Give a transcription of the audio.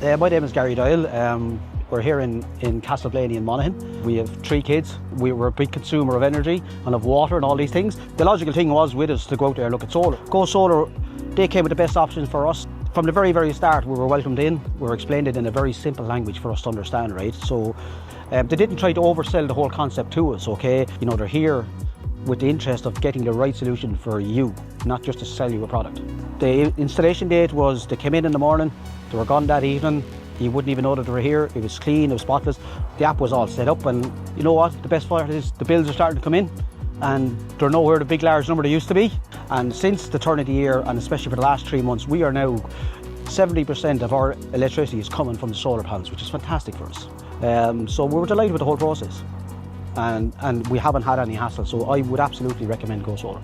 My name is Gary Doyle. We're here in Castleblaney in Monaghan. We have 3 kids. We were a big consumer of energy and of water and all these things. The logical thing was with us to go out there and look at solar. GoSolar, they came with the best options for us. From the very, very start, we were welcomed in. We were explained it in a very simple language for us to understand, right? So they didn't try to oversell the whole concept to us, okay? You know, they're here with the interest of getting the right solution for you, not just to sell you a product. The installation date was, they came in the morning, they were gone that evening. You wouldn't even know that they were here. It was clean, it was spotless. The app was all set up, and you know what? The best part is the bills are starting to come in and they're nowhere the big large number they used to be. And since the turn of the year, and especially for the last 3 months, we are now 70% of our electricity is coming from the solar panels, which is fantastic for us. So we were delighted with the whole process, and we haven't had any hassle. So I would absolutely recommend GoSolar.